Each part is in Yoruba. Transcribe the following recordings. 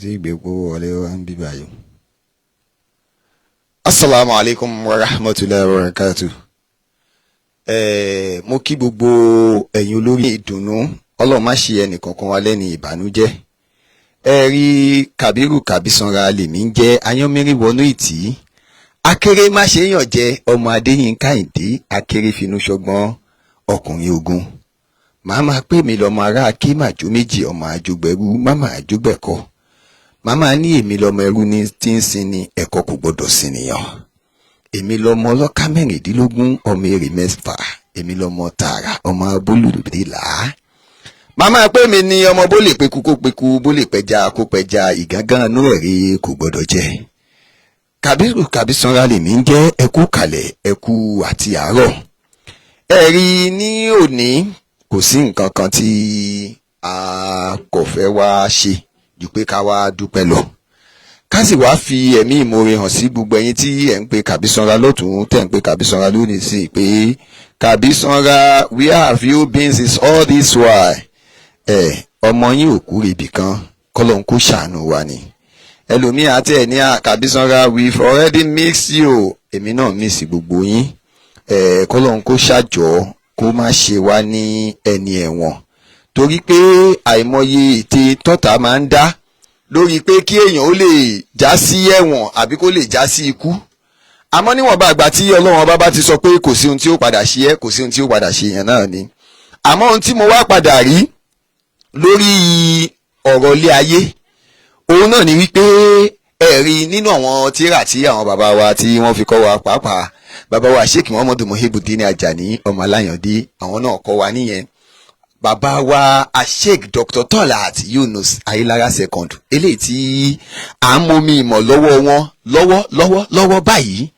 tí ìgbèpo wọlé wá ń bí báyìí. Assalamu alaikum wa rahmatullahi wa barakatuh. Mo kí gbogbo ẹ̀yin olórí ìdùnnú, Ọlọ́run má ṣe ẹnì kankan wa lẹ́ni ìbànújẹ́. Ẹ rí Kàbírù Kabisanra lèmi ń jẹ́ ayánmẹ́rin wọnú ìtì. Akéré má ṣe yàn jẹ ọmọ Adéyínká Ìdí, akéré finú ṣọgbọ́n ọkùnrin ogun. Màmá pè mí lọ́mọ ará aké màjò méjì ọmọ àjògbẹ̀rú máma àjògbẹ̀kọ. Màmá ní èmi lọ́mọ ẹrú ní tí ń sin ni ẹ̀kọ́ kò gbọdọ̀ sin nìyàn. Èmi lọ́mọ ọlọ́ká mẹ́rìndínlógún ọmọ èrè mẹ́fà. Èmi lọ́mọ tààrà ọmọ abólúdìlà. Màmá pè mí ní ọmọ bó lè peku kó peku, bó lè pẹja kó pẹja, ìgángan inú ẹ̀rí kò gbọdọ̀ jẹ. Kàbírù Kabisanra lèmi ń jẹ́ ẹkú kalẹ̀ ẹkú àti àárọ̀. Ẹ̀rí ní òní kò sí nǹkan kan tí a kò fẹ́ wá ṣe ju pé ká wá dúpẹ́ lọ. Ká sì wá fi ẹ̀mí ìmoore hàn sí gbogbo ẹ̀yin tí ẹ̀ ń pe Kabisanra lọ́tún tẹ̀ ń pe Kabisanra lónìí sí pé Kabisanra, where have you been since all this while? Ọmọ yín ò kú rebì kan kọ́lọ́hún kó ṣàánú wa ni. Ẹlòmíì àti ẹ̀ ní Kabisanra, we've already missed you. Èmi náà miss gbogbo yín. Kọ́lọ́hún kó ṣàjọ́ kó má ṣe wá ní ẹni ẹ̀wọ̀n. Torí pé àìmọye ète tọ́ta máa ń dá lórí pé kí èèyàn ó lè já sí ẹ̀wọ̀n àbí kó lè já sí ikú. Àmọ́ níwọ̀nba àgbà tí Ọlọ́run bá ti sọ pé kò sí ohun tí ó padà ṣe ẹ́, kò sí ohun tí ó padà ṣe èèyàn náà ni. Àmọ́ ohun tí mo wá padà rí lórí ọ̀rọ̀ ilé ayé, òun náà ni wípé ẹ̀rí nínú àwọn tírà tí àwọn bàbá wa tí wọ́n fi kọ́ wa, pàápàá bàbá wa Sheikh Muhammadu Muhibbuddin Ajani ọmọ Aláyàndé, àwọn náà kọ́ wa níyẹn. Bàbá wa Sheikh Dr. Tolat Yunus Ayélára second, eléyìí tí à ń momi ìmọ̀ lọ́wọ́ wọn lọ́wọ́ báyìí.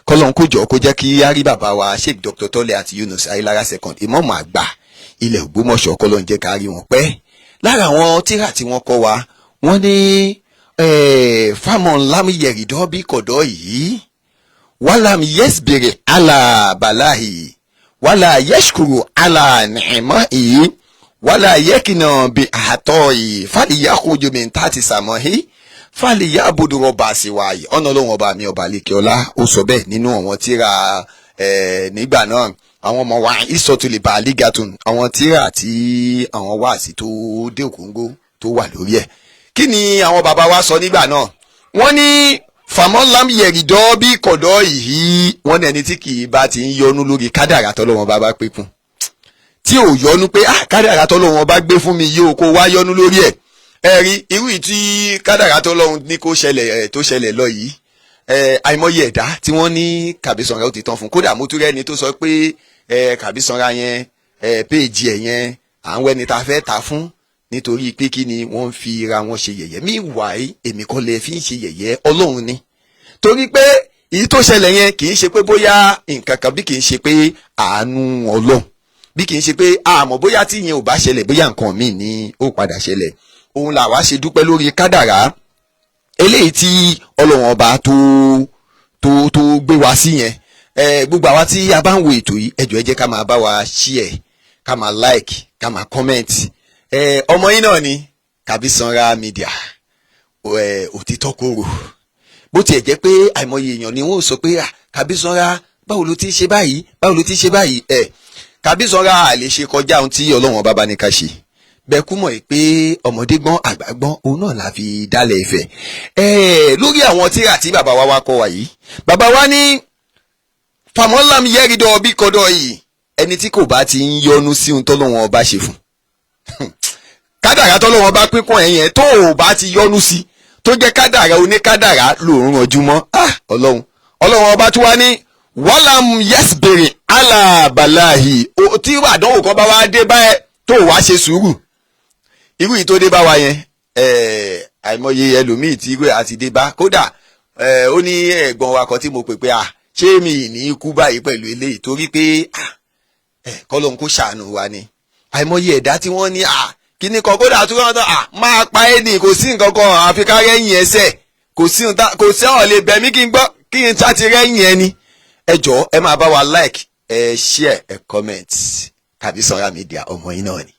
Kọ́lọ́n kó jọ kó jẹ́ kí á rí bàbá wa Sheikh Dr. Tolat Yunus Ayélára second, Imam Agba ilẹ̀ Ogbomoso, kọ́lọ́n jẹ́ ká rí wọn pẹ́. Lára àwọn tírà tí wọ́n kọ́ wa, wọ́n ní fámọ̀n lámìyẹ̀rìdọ́ bí kọ̀dọ̀ yìí wàlám yẹ́sbìrì àlà bàláhì wàlà yẹ́ṣkùrù àlà nìmọ́hì wàlà yẹ́kìnà bí àtọ́yì fàlìyà kójú mi tàti sàmọ́hì fàlìyà àbúdúrọ̀ bá sí wáyé. Ọ̀nà Ọlọ́run ọba mi ọba lẹ́kẹ̀ọ́lá ó sọ bẹ́ẹ̀ nínú àwọn tírà nígbà náà. Àwọn ọmọ wa ìsọtulè bá ligatun, àwọn tírà tí àwọn wáàsí tó dé òkúńgó tó wà lórí ẹ̀. Kí ni àwọn bàbá wa sọ nígbà náà? Wọ́n ní fàmọ́lám yẹ̀rìdọ́ bí kọ̀dọ̀ yìí, wọ́n ní ẹni tí kì í bá ti ń yọnu lórí kádàrà tọ́lọ́wọ́n bá pé kún, tí ò yọnu pé kádàrà tọ́lọ́wọ́n bá gbé fún mi yìí ó kó wá yọnu lórí ẹ̀. Ẹ̀rí irú tí kádàrà tọ́lọ́wọ́n ní kó ṣẹlẹ̀ tó ṣẹlẹ̀ lọ yìí, àìmọye ẹ̀dá tí wọ́n ní Kabisanra ó ti tán fún. Kódà mo tún rẹ́ni tó sọ pé Kabisanra yẹn péèjì ẹ̀ yẹn à ń wẹ́ni tá a fẹ́ ta fún nítorí pé kí ni wọ́n fi ra wọn ṣe yẹ̀yẹ́. Meanwhile èmi kọ́ lẹ fi ń ṣe yẹ̀yẹ́, Ọlọ́run ni. Torí pé èyí tó ṣẹlẹ̀ yẹn kì í ṣe pé bóyá nǹkan kan, bí kì í ṣe pé àánú Ọlọ́run, bí kì í ṣe pé àmọ́ bóyá tí ìyẹn ò bá ṣẹlẹ̀ bóyá nǹkan míì ni ó padà ṣẹlẹ̀. Òun là wá ṣe dúpẹ́ lórí kádàrá eléyìí tí Ọlọ́run ọba tó gbé wá sí yẹn. Gbogbo àwa tí a bá ń wo ètò yìí, ẹ jọ̀ọ́ ẹ jẹ́ ká máa bá wa share, ká máa like, ká máa comment. Ọmọ yín náà ni Kabisanra Media, òtítọ́ kóró. Bó tiẹ̀ jẹ́ pé àìmọye èèyàn ni wọ́n sọ pé Kabisanra báwo ló ti ṣe báyìí, báwo ló ti ṣe báyìí. Kabisanra à lè ṣe kọjá ohun tí Ọlọ́run ọba bá ní ká ṣe. Bẹ́ẹ̀ kú mọ̀ pé ọmọdé gbọ́n àgbà gbọ́n, òun náà la fi dálẹ̀ Ifẹ̀. Lórí àwọn tírà tí bàbá wa kọ́ wa yìí, bàbá wa ní fàmọ́lám yẹ́rìdọ́ bí kọ́dọ̀ yìí, ẹni tí kò bá ti ń yọnu sí ohun tọ́lọ́run ọba ṣe fún, kádàrá tọ́lọ́run ọba pínkún ẹ̀yẹn tó ò bá ti yọnu sí, tó jẹ́ kádàrá oníkádàrá lòun rànjúmọ́. Ọlọ́run ọba tó wá ní wàlám yẹ́sbìrì àlà bàláhì, tí àdánwò kan bá wá dé báyẹn tó wá ṣe sùúrù. Irú yìí tó dé bá wa yẹn, àìmọye ẹlòmíì tí irú ẹ̀ àti dé bá. Kódà ó ní ẹ̀gbọ́n wa kan tí mo pè pé ṣé mi ní ikú báyìí pẹ̀lú eléyìí, torí pé kọ́lọ́hún kó ṣàánú wa ni. Àìmọye ẹ̀dá tí wọ́n ní kíní kan, kódà tó wọ́n tán máa pa ẹ́ ní, kò sí nǹkan kan àfi ká rẹ́yìn ẹsẹ̀, kò sí ọ̀hún lè bẹ̀ mí kí n gbọ́ kí n ṣá ti rẹ́yìn ẹni. Ẹ jọ̀ọ́ ẹ máa bá wa like, share, comment. Kabisanra Media ọmọ yín náà ni.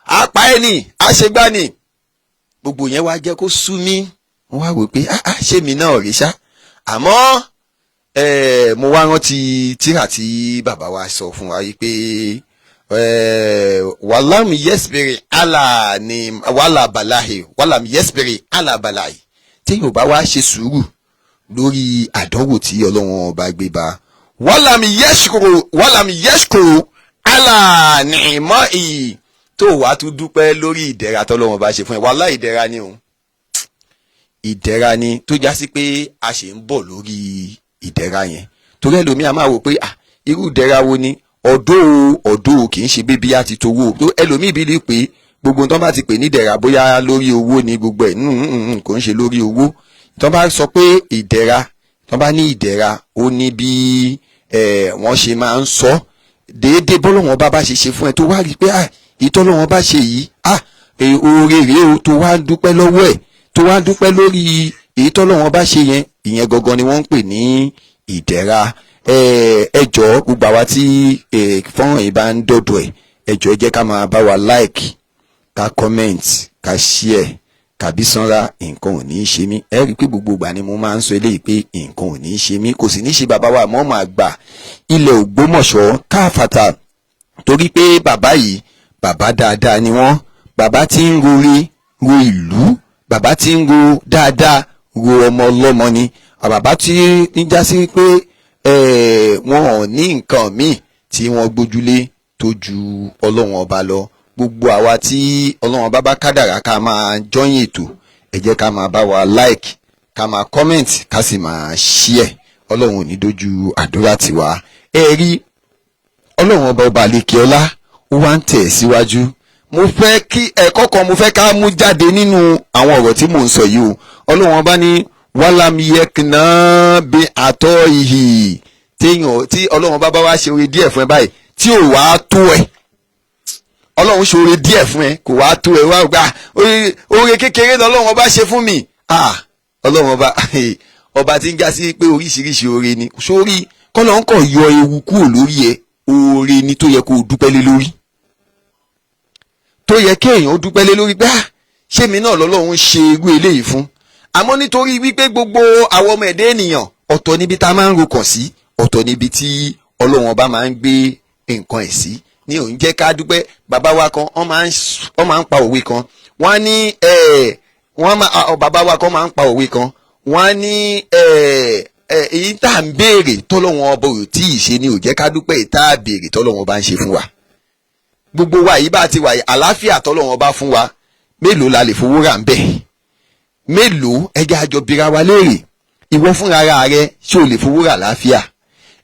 Apá ẹ̀ ní àṣegbá ni gbogbo yẹn wá jẹ́ kó sú mi. Wọ́n wá wò pé ṣé mi náà rí ṣá. Àmọ́ mo wá rántí tírà tí bàbá wa sọ fún wa yìí pé wàlámù yẹ́sìbìrì àlà ni wàlà bàláhì wàlámù yẹ́sìbìrì àlà bàláhì téèyàn bá wá ṣe sùúrù lórí àdánwò tí Ọlọ́run ọba gbé bá wàlámù yẹ́sìkòrò àlà nìmọ́ ìyí tó wàá tún dúpẹ́ lórí ìdẹ̀ra tọ́lọ́run ọba ṣe fún ẹ wàlá ìdẹ̀ra ni o ìdẹ̀ra ni tó já sí pé a ṣe ń bọ̀ lórí ìdẹ̀ra yẹn torí ẹlòmíà máa wò pé irú ìdẹ̀ra wo ni ọ̀dọ́ kì í ṣe bébí àti towó ẹlòmíì bí lè pé gbogbo nǹkan bá ti pè ní ìdẹ̀ra bóyá lórí owó ni gbogbo ẹ̀ kò ń ṣe lórí owó tó bá sọ pé ìdẹ̀ra tó bá ní ìdẹ̀ra ó ní bí wọ́n ṣe máa ń sọ déédéé bọ́lọ́wọ́n bá ṣe fún ẹ tó wá rí pé ìtọ́lọ́wọ́n bá ṣe yìí oore rèé o tó wá dúpẹ́ lọ́wọ́ ẹ̀ tó wá dúpẹ́ lórí èyí tọ́lọ́wọ́n bá ṣe yẹn ìyẹn gangan ni wọ́n ń pè ní ìdẹ̀ra. Ẹ jọ̀ọ́ gbogbo àwa tí fọ́nrán yìí bá ń dọ̀dọ̀ ẹ jọ̀ọ́ ẹ jẹ́ ká máa bá wa like ká comment ká share Kabisanra nǹkan ò ní í ṣe mí. Ẹ rí i pé gbogbo ìgbà ni mo máa ń sọ eléyìí pé nǹkan ò ní í ṣe mí kò sì ní í ṣe bàbá wa mọ́ máa gbà ilẹ̀ Ògbómọ̀ṣọ́ káfàtà torí pé bàbá yìí bàbá dáadáa ni wọ́n bàbá tí ń ro ìlú bàbá tí ń ro dáadáa ro ọmọ ọlọ́mọ ni bàbá tí ń já sí pé wọn ò ní nǹkan míì tí wọ́n gbójúlé tó ju Ọlọ́run ọba lọ gbogbo àwa tí Ọlọ́run ọba bá kádàrá ká máa jọyìn ètò ẹ jẹ́ ká máa bá wa like ká máa comment ká sì máa share Ọlọ́run ò ní dojú àdúrà tiwa. Ẹ rí Ọlọ́run ọba àlekè ọlá ó wá ń tẹ̀ síwájú. Mo fẹ́ kí ẹ̀kọ́ kan mo fẹ́ ká mú jáde nínú àwọn ọ̀rọ̀ tí mò ń sọ yìí o. Ọlọ́run ọba ní wàlámiyẹkìnà bí àtọ́ ìhì téèyàn tí Ọlọ́run bá wá ṣe oore díẹ̀ fún ẹ báyìí tí ò wá tó ẹ Ọlọ́run ṣe oore díẹ̀ fún ẹ kò wá tó ẹ wá gbà oore kékeré lọ́lọ́run ọba ṣe fún mi Ọlọ́run ọba tí ń já sí pé oríṣiríṣi oore ni sórí kọ́lọ́n kọ̀ yọ ewu kúrò lórí ẹ oore ni tó yẹ kó o dúpẹ́ lé lórí tó yẹ kéèyàn ó dúpẹ́ lé lórí pé ṣé mi náà lọ́lọ́run ṣe irú eléyìí fún àmọ́ nítorí wípé gbogbo àwọn ọmọ ẹ̀dá ènìyàn ọ̀tọ̀ níbi tá a máa ń rokàn sí ọ̀tọ̀ níbi tí Ọlọ́run ọba máa ń gbé nǹkan ẹ̀ sí ní òun jẹ́ ká dúpẹ́. Bàbá wa kan wọ́n máa ń pa òwe kan wọ́n ní bàbá wa kan máa ń pa òwe kan wọ́n ní èyí tá à ń béèrè tọ́lọ́run ọba ò tí ì ṣe ni ò jẹ́ ká dúpẹ́ tá a béèrè tọ́lọ́run ọba ń ṣe fún wa. Gbogbo wa yìí bá ti wà yìí àlàáfíà tọ́lọ́run ọba fún wa mélòó la lè fowó rà ń bẹ́ẹ̀ mélòó ẹjẹ́ àjọ bira wa léèrè ìwọ fúnra rẹ ṣé o lè fowó rà láàfíà.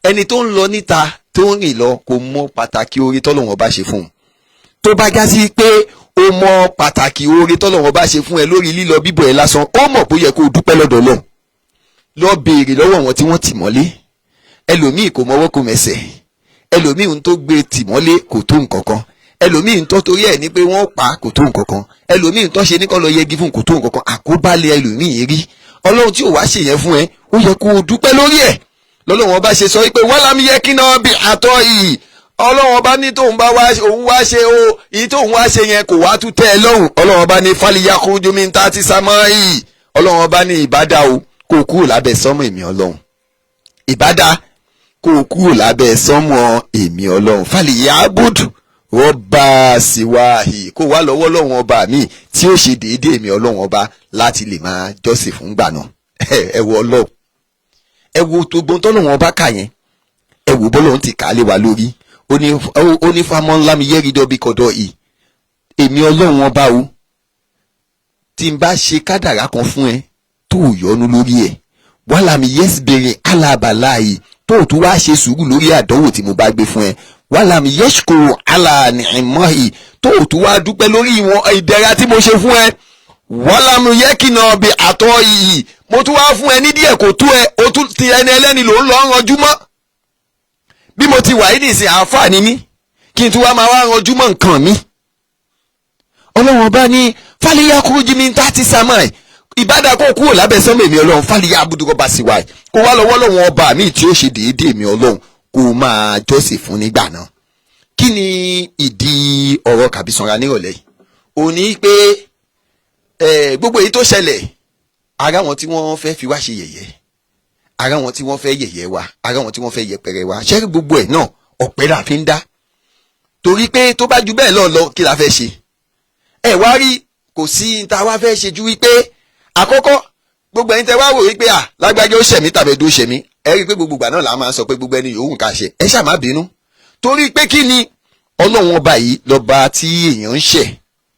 Ẹni tó ń lọ níta tó ń rìn lọ kò mọ pàtàkì oore tọ́lọ́run ọba ṣe fún un. Tó bá já sí pé o mọ pàtàkì oore tọ́lọ́run ọba ṣe fún ẹ lórí lílọ bíbọ̀ ẹ lásán ó mọ̀ bó yẹ kó o dúpẹ́ lọ́dọ̀ Ọlọ́run. Lọ béèrè lọ́wọ́ wọn tí wọ́n tì mọ́lé ẹlòmíì kò mọwọ́ kò mẹsẹ̀ ẹlòmíì ń tó gbé tì mọ́lé kò tó nǹkan kan ẹlòmíì ń tọ́ torí ẹ̀ ní pé wọ́n pa kò tó nǹkan kan ẹlòmíì ń tọ́ ṣe ní kọ́ lọ yẹgi fún kò tó nǹkan kan àkóbálẹ̀ ẹlòmíì rí Ọlọ́run tí ò wá ṣe yẹn fún ẹ ó yẹ kó o dúpẹ́ lórí ẹ̀. Lọ́lọ́run ọba ṣe sọ pé wàlámiyẹkìnà bí àtọ́ yìí Ọlọ́run ọba ní tóun bá wá òun wá ṣe o èyí tóun wá ṣe yẹn kò wá tún tẹ́ ẹ lọ́rùn Ọlọ́run ọba ní fàlìyàkùnjú mi ń ta ti sámọ́ yìí Ọlọ́run ọba ní ìbádà o kó o kúrò lábẹ́ sọ́mọ́ èmi Ọlọ́run ìbádà kó o kúrò lábẹ́ sọ́mọ́ èmi Ọlọ́run fàlìyàbùdù rọ́bà síwáhì kó wá lọ́wọ́ Ọlọ́run ọba mi tí ó ṣe déédéé mi Ọlọ́run ọba láti lè máa jọ́sìn fún gbà náà. Ẹ wo Ọlọ́run ẹ wo tó gbọ́n tọ́lọ́run ọba kà yẹn ẹ wo bọ́lọ́run ti kà á lé wa lórí ó ní fámọ́ ńlá mi yẹ́rìndọ́ bí kọ́dọ̀ yìí èmi Ọlọ́run ọba o tí n bá ṣe kádàrá kan fún ẹ tó yọnu lórí ẹ wàhálà mi yẹ́sì bèrè alábàlá yìí tó tún wá ṣe sùúrù lórí àdánwò tí mo bá gbé fún ẹ wàlámì yẹ́ṣkò alànìmọ́hì tó tún wá dúpẹ́ lórí ìwọ̀n ìdẹ̀ra tí mo ṣe fún ẹ wàlámì yẹ́kìnà bí àtọ́ yìí mo tún wá fún ẹ ní díẹ̀ kò tó ẹ o tún ti ẹni ẹlẹ́ni ló ń lọ ranjú mọ́ bí mo ti wà yìí nìsín àǹfààní mi kí n tún wá máa wá ranjú mọ́ nǹkan mi. Ọlọ́run ọba ní fàlíyà kúrú jí mi ń tá ti sàmáì ìbádà kó kúrò lábẹ́ sọ́mọ̀ èmi Ọlọ́run fàlíyà abúdúkọ́ bá sì wáyé kó wá lọ́wọ́ lọ́wọ́ ọba mi tí ó ṣe déédéé mi Ọlọ́run kó máa jọ́sìn fún nígbà náà. Kí ni ìdí ọ̀rọ̀ Kabisanra nírọ̀lẹ́ yìí? Ó ní pé gbogbo èyí tó ṣẹlẹ̀ ara wọn tí wọ́n fẹ́ fi wá ṣe yẹ̀yẹ́, ara wọn tí wọ́n fẹ́ yẹ̀yẹ́ wa, ara wọn tí wọ́n fẹ́ yẹpẹrẹ wa, ṣẹ́rí gbogbo ẹ̀ náà ọ̀pẹ la fi ń dá, torí pé tó bá ju bẹ́ẹ̀ lọ kí la fẹ́ ṣe. ẹ wá rí kò sí ta wá fẹ́ ṣe ju wípé àkọ́kọ́ gbogbo ẹni tẹ wá wò wípé lágbájá ó ṣẹ̀mí tàbí ẹ̀dó ṣẹ̀mí, ẹ rí i pé gbogbo ìgbà náà la máa sọ pé gbogbo ẹni yòówù ká ṣe, ẹ ṣáà má bínú, torí pé kí ni Ọlọ́run ọba yìí lọ́ba tí èèyàn ń ṣẹ̀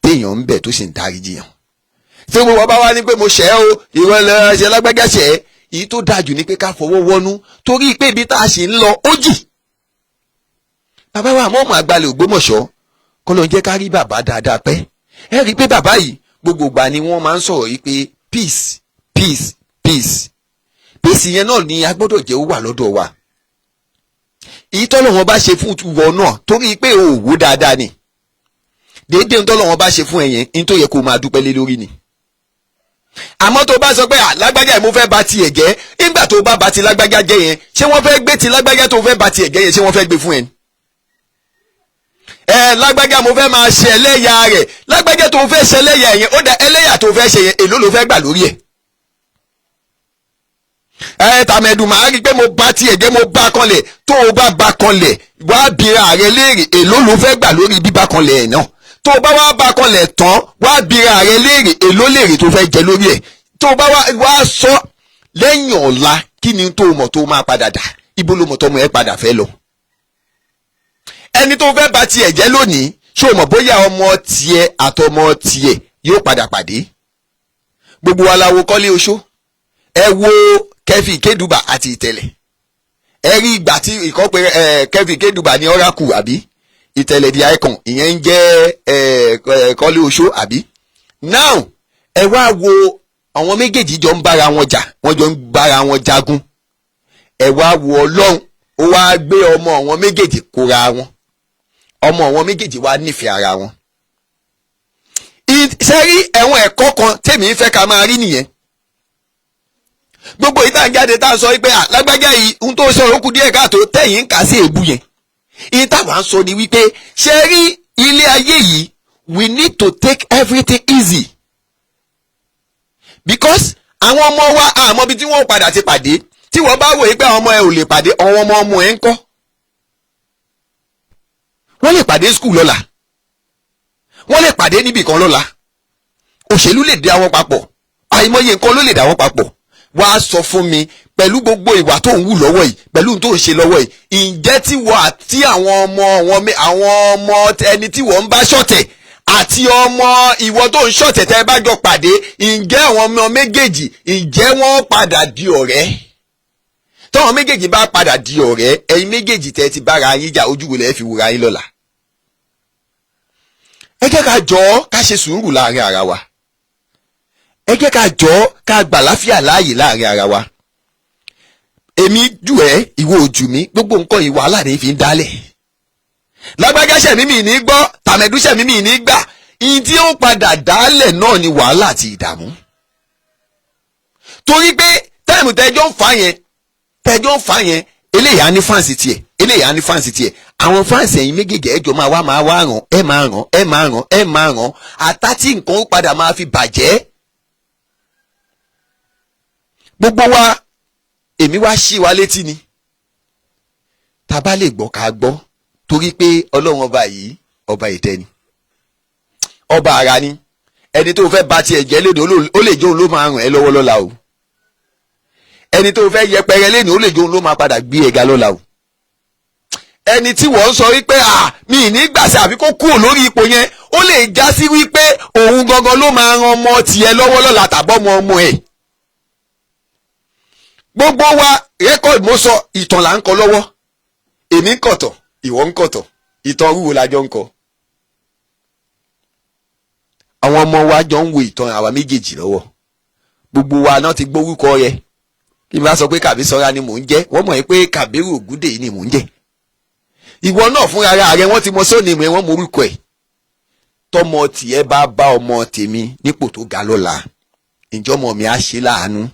téèyàn ń bẹ̀ tó sì ń dáríjì yàn. tí gbogbo ọba wa ní pé mo ṣẹ̀ o ìwọ lẹ ṣe lágbájá ṣẹ̀, èyí tó dájú ni pé ká fọwọ́ wọnú, torí pé ibi tá a ṣe ń lọ ó jì. bàbá wa àmọ́ ọmọ àgbàlẹ̀ Ògbómọ̀ṣọ́ kọ́ ló ń jẹ́ ká rí bàbá dáadáa pẹ́. ẹ rí i pé bàbá yìí gbogbo ìgbà ni wọ́n máa ń sọ̀rọ̀ yìí pé peace peace peace. peace yẹn náà ni a gbọ́dọ̀ jẹ́ ó wà lọ́dọ̀ wa. èyí tọ́lọ́run bá ṣe fún ìwọ náà torí pé o ò wò dáadáa ni. déédéé tọ́lọ́run bá ṣe fún ẹ̀yẹn ní tó yẹ kó máa dúpẹ́ lé lórí ni. àmọ́ tó bá sọ pé lágbájá yẹn mo fẹ́ ba tiẹ̀ jẹ́, nígbà tó bá ba ti lágbájá jẹ́ yẹn ṣé wọ́n fẹ́ gbé ti lágbájá tó fẹ́ ba tiẹ̀ jẹ́ yẹn ṣé wọ́n fẹ́ gbé fún ẹ ni. lágbájá mo fẹ́ máa ṣe ẹlẹ́yà rẹ̀, lágbájá tó fẹ́ ṣe ẹlẹ́yà yẹn ó dá ẹlẹ́yà tó fẹ́ ṣe yẹn èló ló fẹ́ gbà lórí ẹ̀. tàmẹ̀dù máa rí i pé mo bá tiẹ̀ jẹ́ mo bá kanlẹ̀, tó o bá bá kanlẹ̀ wá bira rẹ léèrè èló ló fẹ́ gbà lórí bíbá kanlẹ̀ ẹ̀ náà. tó o bá wá bá kanlẹ̀ tán wá bira rẹ léèrè èló léèrè tó fẹ́ jẹ lórí ẹ̀. tó o bá wá sọ lẹ́yìn ọ̀la kí ni tó o mọ̀ tó o máa padà dà, ibo ló mọ̀ tó ọmọ ẹ padà fẹ́ lọ. ẹni tó fẹ́ bá tiẹ̀ jẹ́ lónìí ṣé o mọ̀ bóyá ọmọ tiẹ̀ àtọmọ tiẹ̀ yóò padà pàdé. gbogbo wa la wo Kọ́lé Oṣó, ẹ wo Kẹ́fì Kédùbà àti Ìtẹ̀lẹ̀, ẹ rí ìgbà tí ìkọ́pẹ́ Kẹ́fì Kédùbà ní Oracle àbí Ìtẹ̀lẹ̀ di icon, ìyẹn ń jẹ́ Kọ́lé Oṣó àbí. now ẹ wá wo àwọn méjèèjì jọ ń bára wọn jà, wọ́n jọ ń bára wọn jagun. ẹ wá wo Ọlọ́run ó wá gbé ọmọ àwọn méjèèjì kóra wọn, ọmọ àwọn méjèèjì wá nífẹ̀ẹ́ ara wọn. ṣé rí ẹ̀wọ̀n ẹ̀kọ́ kan tèmi fẹ́ ká máa rí nìyẹn. gbogbo ìta jáde tá a sọ pé lágbájá yìí ohun tó sọ òkú díẹ̀ káàtó tẹ̀yìn ń kà sí èébú yẹn. ìta wà ń sọ ni wípé ṣé rí ilé ayé yìí we need to take everything easy. because àwọn ọmọ wa àmọ́ ibi tí wọ́n padà ti pàdé, tí wọ́n bá wòye pé àwọn ọmọ ẹ ò lè pàdé àwọn ọmọ ẹ ń kọ́. wọ́n lè pàdé skul lọ́la, wọ́n lè pàdé níbì kan lọ́la. òṣèlú lè dá wọn papọ̀, àìmọye nǹkan ló lè dá wọn papọ̀. wá sọ fún mi pẹ̀lú gbogbo ìwà tó ń wù lọ́wọ́ yìí, pẹ̀lú tó ń ṣe lọ́wọ́ yìí, ǹjẹ́ tí wọ́n àti àwọn ọmọ ẹni tí wọ́n ń bá ṣọ̀tẹ̀ àti ọmọ ìwọ tó ń ṣọ̀tẹ̀ tẹ́ ẹ bá jọ pàdé, ǹjẹ́ àwọn ọmọ méjèèjì ǹjẹ́ wọ́n padà di ọ̀rẹ́? tọ́wọ́n méjèèjì bá padà di ọ̀rẹ́, ẹ̀yin méjèèjì tẹ́ ti bára yín jà, ojú wo lẹ́ fi wúra yín lọ́la? ẹ jẹ́ ká jọ ká ṣe sùúrù láàrin ara wa, ẹ jẹ́ ká jọ ká gbà láfíà láàyè láàrin ara wa. èmi jù ẹ́, ìwọ ò jù mí, gbogbo nǹkan yìí wàhálà ní fi ń dálẹ̀. lágbájá ṣẹ̀mí mi ní gbọ́, tàmẹ̀dú ṣẹ̀mí mi ní gbà, ìyìn tí ó padà dálẹ̀ náà ni wàhálà àti ìdààmú. torí pé táìmù tẹ́jọ́ ń fà yẹn eléyìí á ní fáǹsì tiẹ̀, eléyìí á ní fáǹsì tiẹ̀. àwọn fáǹsì ẹ̀yin méjèèjì ẹjọ́ máa wá ràn, ẹ máa ràn àtá tí nǹkan ó padà máa fi bàjẹ́. gbogbo wa èmi wá ṣí wa létí ni, tá bá lè gbọ́ ká gbọ́, torí pé Ọlọ́run ọba yìí ọba ìtẹ́ ni, ọba ara ni. ẹni tó fẹ́ bá tiẹ̀ jẹ́ léde ó lè jó òun ló máa ràn ẹ́ lọ́wọ́ lọ́la o. ẹni tó fẹ́ yẹpẹrẹ lẹ́nu ó lè jó òun ló máa padà gbé ẹ̀ga lọ́la o. ẹni tí wọ́n sọ wípé mi ní gbàṣẹ àbí kó kúrò lórí ipò yẹn, ó lè já sí wípé òun gangan ló máa ran ọmọ tiẹ̀ lọ́wọ́ lọ́la tàbọ́ ọmọ ẹ̀. gbogbo wa rẹ́kọ̀dì mo sọ ìtàn là ń kọ lọ́wọ́, èmi ń kọ̀tọ̀ ìwọ ń kọ̀tọ̀, ìtàn rúwo la jọ ń kọ. àwọn ọmọ wa jọ ń wo ìtàn àwa méjèèjì lọ́wọ́. gbogbo wa náà ti gbórúkọ yẹ, kí n bá sọ pé Kabisanra ni mò ń jẹ́, wọ́n mọ̀ pé Kabiru Ògúndè ni mò ń jẹ́. ìwọ náà fúnra rẹ wọ́n ti mọ sóòní ìmọ̀ ẹ̀, wọ́n mọ orúkọ ẹ̀. tọmọ tiẹ̀ bá bá ọmọ tèmi nípò tó ga lọ́la, ǹjọ́ ọmọ mi á ṣe láàánú?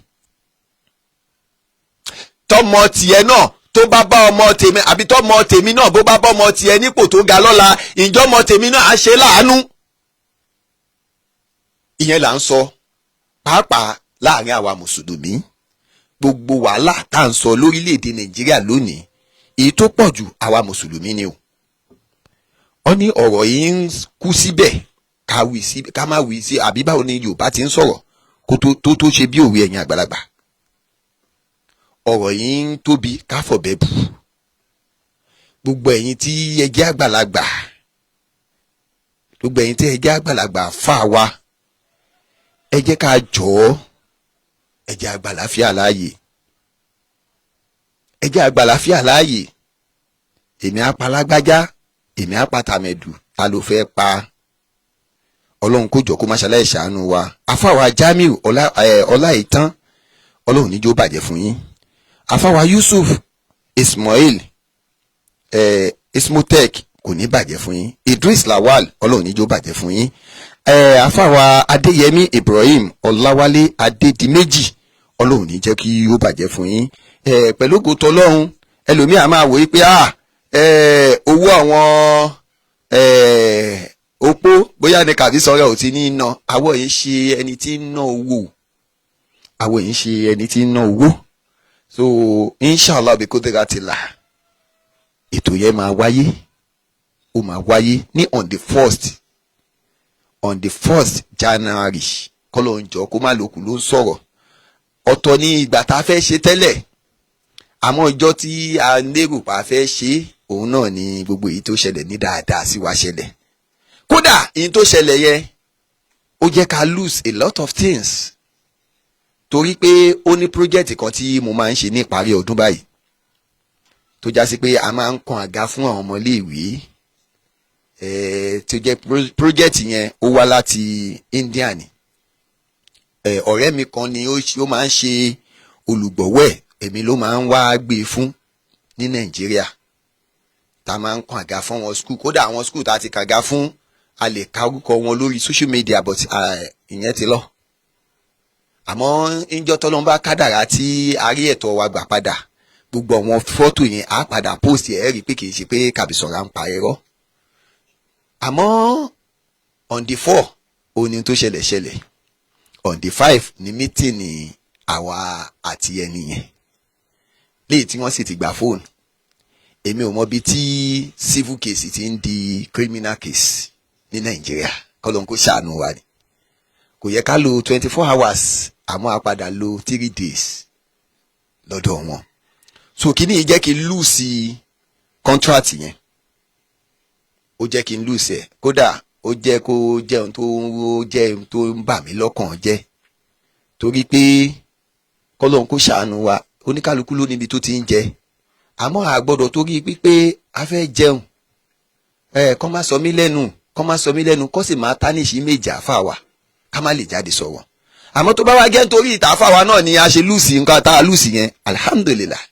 tọmọ tiẹ̀ náà tó bá bá ọmọ tèmi àbí tọmọ tèmi náà bó bá bá ọmọ tiẹ̀ nípò tó ga lọ́la, ǹjọ́ ọmọ tèmi náà á ṣe láàánú? ìyẹn là ń sọ pàápàá láàrin àwa mùsùlùmí. Gbogbo wàhálà tá à ń sọ lórílẹ̀‐èdè Nàìjíríà lónìí èyí tó pọ̀ jù àwa mùsùlùmí ni o. Wọ́n ní ọ̀rọ̀ yìí ń kú síbẹ̀ ká má wí sí, àbí báwo ni Yorùbá ti ń sọ̀rọ̀ kó tó ṣe bí òwe ẹ̀yin àgbàlagbà. Ọ̀rọ̀ yìí ń tóbi ká fọ̀bẹ bù. Gbogbo ẹ̀yin tí ẹ jẹ́ àgbàlagbà, gbogbo ẹ̀yin tí ẹ jẹ́ àgbàlagbà fà wá, ẹ jẹ́ ká jọ̀ọ́, ẹ jẹ́ àgbàláfíà láàyè, ẹ jẹ́ àgbàláfíà láàyè. Èmi á pa lágbájá, èmi á pa tàmẹ̀dù, ta ló fẹ́ pa? Ọlọ́run kó jọ kó má ṣàlàyé ṣàánú wa. Àfáwà Jamiu Ọláìtàn, Ọlọ́run níjó bàjẹ́ fún yín. Àfáwà Yusuf Ismail Ismotek kò ní bàjẹ́ fún yín. Idris Lawal, Ọlọ́run níjó bàjẹ́ fún yín. Àfáwà Adéyẹmí Ibrahim Ọláwálé Adédìméjì, Ọlọ́run ní jẹ́ kí ó bàjẹ́ fún yín. Pẹ̀lú ògo t'Ọlọ́run, ẹlòmíì á máa wò ó pé owó àwọn opó bóyá ní Kabisanra ò ti ní ná. Àwọn yìí ṣe ẹni tí ń ná owó, àwọn yìí ṣe ẹni tí ń ná owó. So inshallah bí KADARA ètò yẹn máa wáyé, ó máa wáyé ní on the 1st January. Kọ́lọ́ ń jọ kó má lókun ló ń sọ̀rọ̀. Ọ̀tọ̀ ní ìgbà tá a fẹ́ ṣe tẹ́lẹ̀, àmọ́ ọjọ́ tí a lérò pa fẹ́ ṣe òun náà ni gbogbo èyí tó ṣẹlẹ̀ ní dáadáa sí wa ṣẹlẹ̀. Kódà èyí tó ṣẹlẹ̀ yẹn ó jẹ́ ká lose a lot of things, torí pé ó ní project kan tí mo máa ń ṣe ní ìparí ọdún báyìí tó já sí pé a máa ń kan àga fún àwọn ọmọléèwé. Tó jẹ́ project yẹn ó wá láti India ni. Ọ̀rẹ́ mi kan ni ó máa ń ṣe olùgbọ̀wọ́ ẹ̀, èmi ló máa ń wá gbé fún ní Nàìjíríà. Tá máa ń kan àga fún wọn school, kódà àwọn school tá ti kàga fún a lè ka orúkọ wọn lórí social media, but ìyẹn ti lọ. Àmọ́ ìjọ t'Ọlọ́run bá kádàrá tí a rí ẹ̀tọ́ wa gbà padà, gbogbo àwọn fọ́tò yẹn á padà post ẹ̀ rí pé kì í ṣe pé Kabisanra ń pa irọ́. Àmọ́ on the 4 òní tó ṣẹlẹ̀, on the 5 ní mítìnì àwa àti ẹni yẹn léyìí tí wọ́n sì ti gba fóònù. Èmi ò mọ bí tí civil case ti ń di criminal case ní Nàìjíríà. Kọ́lọ́n kó ṣàánú wa ni. Kò yẹ ká lo 24 hours, àmọ́ a padà lo 3 days lọ́dọ̀ wọn. So kíní yìí jẹ́ kí n lose contract yẹn, ó jẹ́ kí n lose ẹ̀. Kódà ó jẹ́ kó jẹ́ ohun tó ń bà mí lọ́kàn jẹ́, torí pé Kọ́lọ́n kó ṣàánú wa, oníkálukú ló níbi tó ti ń jẹ. Àmọ́ a gbọ́dọ̀ torí pípé a fẹ́ jẹun kọ́ má sọ mí lẹ́nu, kọ́ sì máa tánìṣì méjì àfàwà ká má lè jáde sọ̀rọ̀. Àmọ́ tó bá wá jẹ́ nítorí ìta àfàwà náà ni a ṣe lùsì nǹkan tá a lùsì yẹn, alhamdulillah,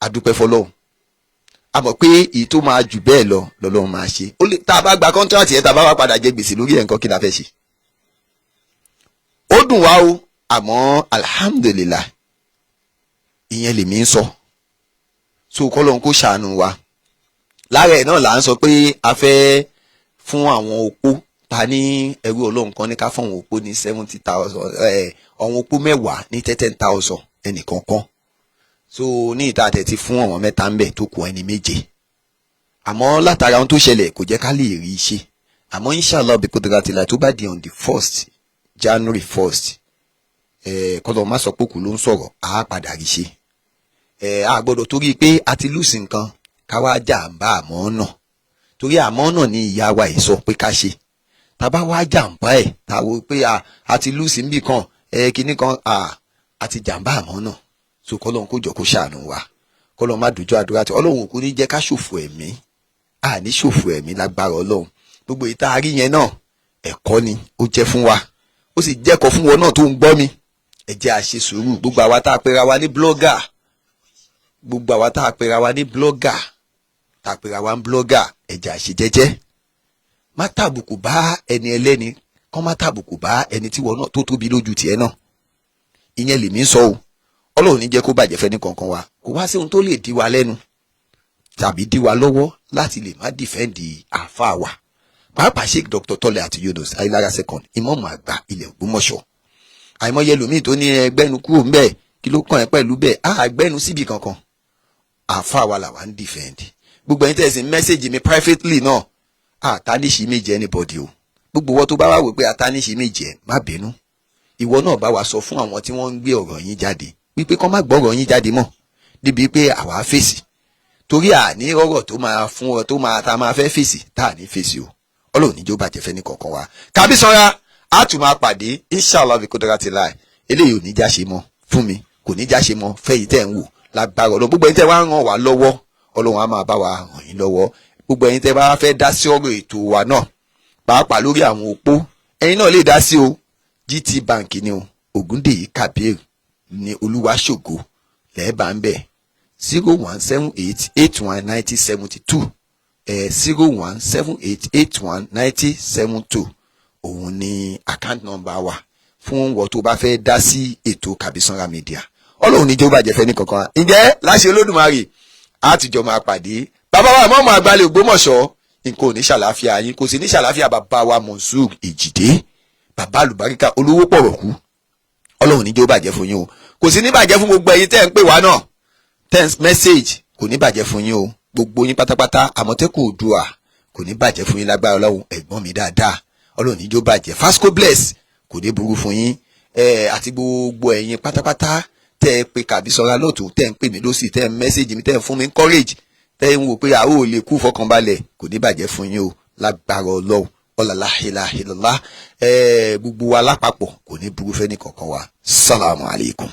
adúpẹ́ fọlọ́hun. A mọ̀ pé èyí tó máa jù bẹ́ẹ̀ lọ lọ́lọ́run máa ṣe. Tá a bá gba contract yẹn, tá a bá wá padà jẹ gbèsè lórí ẹ̀ nǹkan kí la fẹ́ ṣe. Ó dùn wá o, àmọ́ alhamdulillah, ìyẹn lèmi ń sọ. So Kọ́lọ́run kó ṣàánú wa. Lára ẹ̀ náà là ń sọ pé a fẹ́ fún àwọn opó, ta ní ẹrú Ọlọ́run kan ní ká fún àwọn opó ní 70,000, àwọn opó 10 ní 10,000 ẹnìkankan. So ní ìta àtẹ̀ ti fún àwọn 3 ń bẹ̀ tó kù ẹni 7. Àmọ́ látara ohun tó ṣẹlẹ̀ kò jẹ́ ká lè rí iṣẹ́. Àmọ́ inshallah bí KADARA tó bá di on the 1st January 1st, Kọ́lọ́run má sọ pé kù ló ń sọ̀rọ̀, á padà rí iṣẹ́. A gbọ́dọ̀ torí pé a ti lùsì nǹkan ká wá jàǹbá àmọ́ náà, torí àmọ́ náà ni ìyá wa yìí sọ pé ká ṣe. Tá bá wá jàǹbá ẹ̀, tá wo pé a ti lùsì níbì kan, kinní kan, a ti jàǹbá àmọ́ náà. So Kọ́lọ́run kó jọ kó ṣàánú wa. Kọ́lọ́run má dojú àdúrà tí Ọlọ́run kò ní jẹ́ ká ṣòfò ẹ̀mí, ní ṣòfò ẹ̀mí lágbára Ọlọ́run. Gbogbo ìta rí yẹn náà ẹ̀kọ́ ni ó jẹ́ fún wa, ó sì jẹ́kọ̀ọ́ fún wọn náà tó ń gbọ́ mi. Ẹ jẹ́ a ṣe sùúrù. Gbogbo àwa tá a pera wa ní blogger, gbogbo àwa tá a pera wa ní blogger, tá a pera wa ń blogger, ẹ jẹ́ a ṣe jẹ́jẹ́. Má tàbùkù bá ẹni ẹlẹ́ni, kọ́ má tàbùkù bá ẹni tí wọ́n náà tó tóbi lójú tiẹ̀ náà. Ìyẹn lèmi ń sọ o. Ọlọ́run ní jẹ́ kó bàjẹ́ fẹ́ ní kankan wa. Kò wá sí ohun tó lè dí wa lẹ́nu tàbí dí wa lọ́wọ́ láti lè má dìfẹ́ǹdì àáfàá wa. pàápàá Sheikh Dr. Tọ́lẹ̀ àti Yunus Ayélára second Imam Agba ilẹ̀ Ògbómọ̀ṣọ́. àìmọye ẹlòmíì tó ní ẹgbẹ́nu kúrò ń bẹ́ẹ̀ kí ló kàn ẹ́ pẹ̀lú bẹ́ẹ̀ àgbẹ́nu síbi kankan. àfa wa làwa ń defend. gbogbo ẹ̀yin tẹ̀sí mẹ́sẹ̀gì mi privately náà àtàníṣì méje anybody o. gbogbo wọn tó bá wà wò pé àtàníṣì méje má bínú. ìwọ náà bá wa sọ fún àwọn tí wọ́n ń gbé ọ̀rọ̀ yín jáde wípé kán má gbọ́ ọ̀rọ̀ yín jáde mọ́ níbi pé àwa fèsì. torí àní ọ̀rọ̀ tó máa fún ọ tó máa ta máa fẹ́ fèsì tá à ní fèsì o. Ọlọ́run níjó bàjẹ́ fẹ́ ní kọ̀ọ̀kan wa. Kabisanra a tún máa pàdé inshallah bí KADARA láì eléyìí ò ní já ṣe mọ́ fún mi kò ní já ṣe mọ́ fẹ́yìí tẹ́ ń wò lágbára Ọlọ́run. gbogbo ẹ̀yin tẹ́ wá ń ràn wá lọ́wọ́ Ọlọ́run á máa bá wa ràn yín lọ́wọ́. gbogbo ẹ̀yin tẹ́ bá fẹ́ dá sí ọ̀rọ̀ ètò wa náà pàápàá lórí àwọn opó ẹ̀yin náà lè dá sí o. GT Bank ni o Ògúndèyí Kabir ní Olúwaṣògo lẹ́ẹ̀bà ń bẹ̀ 01788197072 01788197072 òun ni account number wa fún wọ́n tó bá fẹ́ dá sí ètò Kabisanra Media. Ọlọ́run níjó bàjẹ́ fẹ́ ní kankan. ǹjẹ́ láṣẹ Olódùmarè àtijọ́ máa pàdé bàbá wa mọ́mọ́ àgbálẹ̀ Ògbómọ̀ṣọ́ nǹkan ò ní ṣàlàáfíà yín kò sì ní ṣàlàáfíà bàbá wa Monsur Èjìdé bàbá àlùbáríkà olówó pọ̀rọ̀kú. Ọlọ́run níjó bàjẹ́ fún yín o kò sì ní bàjẹ́ fún gbogbo ẹ̀yin tẹ́ ń pè wá náà text message kò ní bàjẹ́ fún yín o gbogbo yín pátápátá Àmọ̀tẹ́kùn Oòduà kò ní bàjẹ́ fún yín lágbára Ọlọ́run ẹ̀gbọ́n mi dáadáa Ọlọ́run níjó bàjẹ́ Fasco bless kò ní burú fún yín àti gbogbo ẹ̀yin pátápátá tẹ́ ẹ pé Kabisanra lọ́tún tẹ́ ń pè mí lọ́sì tẹ́ ń mẹ́sẹ̀gì mi tẹ́ ń fún mi encourage tẹ́ ń wò pé àwọn ò lè kú fọkànbalẹ̀ kò ní bàjẹ́ fún yín o lágbára Ọlọ́run la ilaha illallah gbogbo wa lápapọ̀ kò ní burú fẹ́ ní kankan wa. Salamu alaikum.